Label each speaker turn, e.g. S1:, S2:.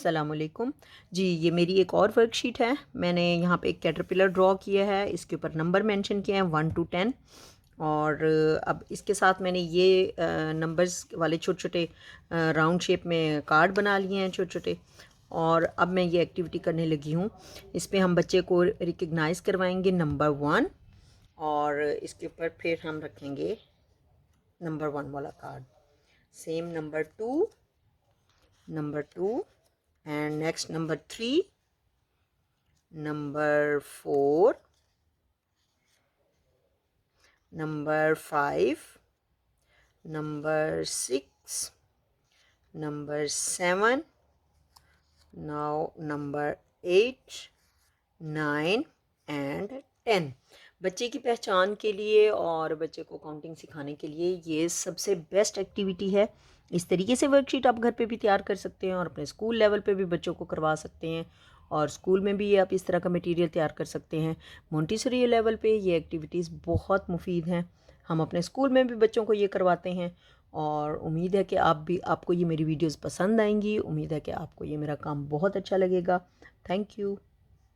S1: अस्सलामुअलैकुम जी। ये मेरी एक और वर्कशीट है। मैंने यहाँ पे एक कैटरपिलर ड्रॉ किया है, इसके ऊपर नंबर मेंशन किए हैं 1 to 10। और अब इसके साथ मैंने ये नंबर्स वाले छोटे छोटे राउंड शेप में कार्ड बना लिए हैं छोटे छोटे। और अब मैं ये एक्टिविटी करने लगी हूँ। इस पर हम बच्चे को रिकग्नाइज करवाएंगे नंबर 1, और इसके ऊपर फिर हम रखेंगे नंबर 1 वाला card, same number 2 and next number 3, number 4, number 5, number 6, number 7, now number 8, 9 and 10। बच्चे की पहचान के लिए और बच्चे को काउंटिंग सिखाने के लिए ये सबसे बेस्ट एक्टिविटी है। इस तरीके से वर्कशीट आप घर पे भी तैयार कर सकते हैं और अपने स्कूल लेवल पे भी बच्चों को करवा सकते हैं, और स्कूल में भी ये आप इस तरह का मटेरियल तैयार कर सकते हैं। मोंटेसरी लेवल पे ये एक्टिविटीज़ बहुत मुफीद हैं। हम अपने स्कूल में भी बच्चों को ये करवाते हैं, और उम्मीद है कि आपको ये मेरी वीडियोज़ पसंद आएंगी। उम्मीद है कि आपको ये मेरा काम बहुत अच्छा लगेगा। Thank you.